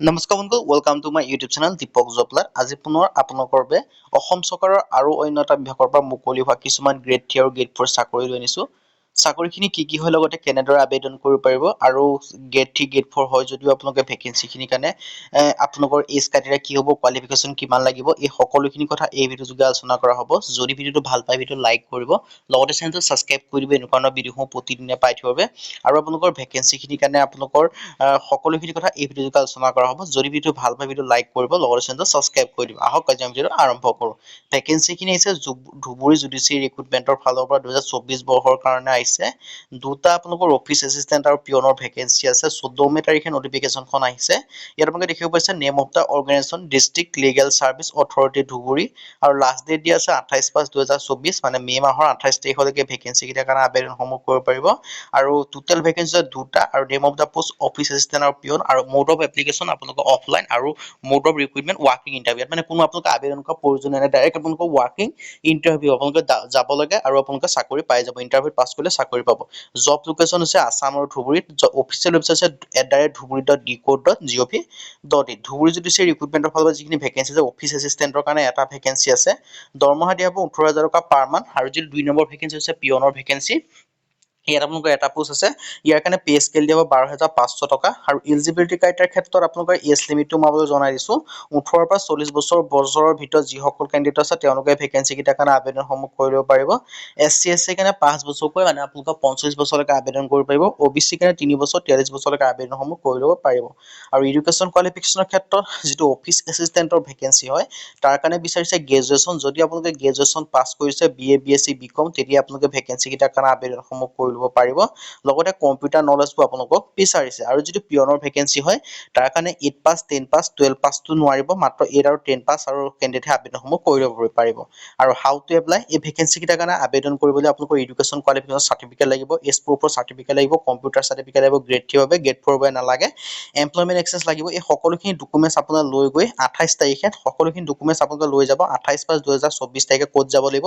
নমস্কাৰ বন্ধু, welcome to my YouTube channel Deepak জপলাৰ। আজি পুনৰ আপোনালোকৰ বাবে অসম চৰকাৰৰ আৰু অন্য এটা বিভাগৰ পৰা মুকলি হোৱা কিছুমান গ্ৰেড 3 আৰু গ্ৰেড 4 চাকৰি লৈ আনিছো। চাকৰিখিনি কি হয়, লগতে কেনেদৰে আবেদন কৰিব পাৰিব, আৰু গ্ৰেড 3 গ্ৰেড 4 হয় যদিও আপোনালোকে ভেকেঞ্চিখিনিৰ কাৰণে আপোনালোকৰ এজ ক্ৰাইটেৰিয়া কি হ'ব, কোৱালিফিকেশ্যন কিমান লাগিব, এই সকলোখিনি কথা এই ভিডিঅ' যোগে আলোচনা কৰা হ'ব। যদি ভিডিঅ'টো ভাল পায় ভিডিঅ'টো লাইক কৰিব, লগতে চেনেলটো ছাবস্ক্ৰাইব কৰি দিব এনেকুৱা ধৰণৰ ভিডিঅ'সমূহ প্ৰতিদিনে পাই থাকিব বাবে। আৰু আপোনালোকৰ ভেকেঞ্চিখিনিৰ কাৰণে আপোনালোকৰ সকলোখিনি কথা এই ভিডিঅ'টোত আলোচনা কৰা হ'ব। যদি ভিডিঅ'টো ভাল পায় ভিডিঅ'টো লাইক কৰিব, লগতে চেনেলটো ছাবস্ক্ৰাইব কৰি দিব। আহক আজি আমি ভিডিঅ'টো আৰম্ভ কৰোঁ। ভেকেঞ্চিখিনি আহিছে ধুবুৰী জুডিচিয়েৰী ৰিক্ৰুটমেণ্টৰ ফালৰ পৰা 2024 বৰ্ষৰ কাৰণে আহিছে। দুটা আপোনালোকৰ অফিচ এছিষ্টেণ্ট আৰু পিয়নৰ ভেকেঞ্চি আছে। 14 মে তাৰিখে নটিফিকেশ্যনখন আহিছে। ইয়াত আপোনালোকে দেখিব পাইছে name of the organisation district legal service authority Dhubri, আৰু লাষ্ট ডেট দিয়া আছে 28/5/2024, মানে মে মাহৰ 28 তাৰিখলৈকে ভেকেঞ্চি কেইটাৰ কাৰণে আবেদনসমূহ কৰিব পাৰিব। আৰু টোটেল ভেকেঞ্চি দুটা, আৰু name of the post office assistant আৰু পিয়ন, আৰু মোড অফ এপ্লিকেশ্যন আপোনালোকৰ অফলাইন, আৰু মোড অফ ৰিক্ৰুটমেণ্ট ৱাকিং ইণ্টাৰভিউ। মানে কোনো আপোনালোকে আবেদন কৰা প্ৰয়োজন নাই, ডাইৰেক্ট আপোনালোকৰ ৱাকিং ইণ্টাৰভিউ আপোনালোকে যাব লাগে আৰু আপোনালোকে চাকৰি পাই যাব। ইণ্টাৰভিউ পাছ কৰিলে চাকৰি পাব। জব লোকেশ্যন হৈছে আছাম আৰু ধুবুৰীত। অফিচিয়েল ৱেবছাইট হৈছে @dhuburi.decode.gov.in। ধুবুৰী জুডিচিয়েৰী ৰিক্ৰুটমেণ্টৰ ফালৰ পৰা যিখিনি ভেকেঞ্চি আছে, অফিচ এছিষ্টেণ্টৰ কাৰণে এটা ভেকেঞ্চি আছে, দৰমহা দিয়া হ'ব 18,000 টকা পাৰ মান্থ। আৰু যিটো 2 নম্বৰ ভেকেঞ্চি হৈছে পিয়নৰ ভেকেঞ্চি। ইয়াত আপোনালোকৰ এটা পোষ্ট আছে, ইয়াৰ কাৰণে পে স্কেল দিয়া হ'ব 12,500 টকা। আৰু এলিজিবিলিটি ক্ৰাইটেৰিয়াৰ ক্ষেত্ৰত আপোনালোকৰ এজ লিমিটটো মই আপোনালোকক জনাই দিছোঁ। 18 পৰা 40 বছৰৰ ভিতৰত যিসকল কেণ্ডিডেট আছে তেওঁলোকে ভেকেঞ্চি কেইটাৰ কাৰণে আবেদনসমূহ কৰিব পাৰিব। SC/SC কাৰণে 5 বছৰকৈ, মানে আপোনালোকৰ 45 বছৰলৈকে আবেদন কৰিব পাৰিব। OBC কাৰণে 3 বছৰ 43 বছৰলৈকে আবেদনসমূহ কৰি ল'ব পাৰিব। আৰু এডুকেশ্যন কোৱালিফিকেশ্যনৰ ক্ষেত্ৰত যিটো অফিচ এছিষ্টেণ্টৰ ভেকেঞ্চি হয়, তাৰ কাৰণে বিচাৰিছে গ্ৰেজুৱেশ্যন। যদি আপোনালোকে গ্ৰেজুৱেশ্যন পাছ কৰিছে, BA BSc BCom, তেতিয়া আপোনালোকে ভেকেঞ্চি কেইটাৰ কাৰণে আবেদনসমূহ কৰি ল'ব পাৰিব। লগতে কম্পিউটাৰ নলেজটো আপোনালোকক বিচাৰিছে। আৰু যিটো পিয়নৰ ভেকেঞ্চি হয়, তাৰ কাৰণে 8 পাছ 10 পাছ 12 পাছটো নোৱাৰিব, মাত্ৰ 8 আৰু 10 পাছ আৰু কেণ্ডিডেটে আবেদনসমূহ কৰি ল'ব পাৰিব। আৰু হাউ টু এপ্লাই, এই ভেকেঞ্চি কেইটাৰ কাৰণে আবেদন কৰিবলৈ আপোনালোকৰ এডুকেশ্যন কোৱালিফিকেশ্যন চাৰ্টিফিকেট লাগিব, এজ প্ৰুফৰ চাৰ্টিফিকেট লাগিব, কম্পিউটাৰ চাৰ্টিফিকেট লাগিব, গ্ৰেড 3 বাবে, গ্ৰেড 4 বাবে নালাগে, এমপ্লয়মেণ্ট এক্সেছ লাগিব। এই সকলোখিনি ডকুমেণ্টছ আপোনাৰ লৈ গৈ 28 তাৰিখে সকলোখিনি ডকুমেণ্টছ আপোনালোকে লৈ যাব। 28/5/2024 তাৰিখে ক'ত যাব লাগিব,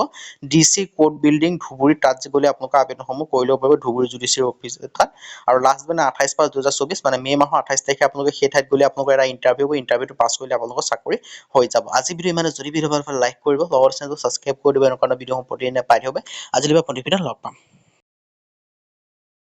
DC কোৰ্ট বিল্ডিং ধুবুৰী, তাত গ'লে আপোনালোকৰ আবেদনসমূহ কৰি ল'ব পাৰিব ধুবুৰী জুডিচিয়েৰী অফিচ এটাত। আৰু লাষ্ট মানে 28/5/2024, মানে মে মাহৰ 28 তাৰিখে আপোনালোকে সেই ঠাইত গ'লে আপোনালোকৰ এটা ইণ্টাৰভিউটো পাছ কৰিলে আপোনালোকৰ চাকৰি হৈ যাব। আজি ভিডিঅ' ইমানে। যদি ভিডিঅ' ভাল পালে লাইক কৰিব, লগতে চেনেলটো ছাবস্ক্ৰাইব কৰি দিব। এনেকুৱা ভিডিঅ' প্ৰতিদিনে পাই থাকিব। আজিলৈ প্ৰতিদিনে লগ পাম।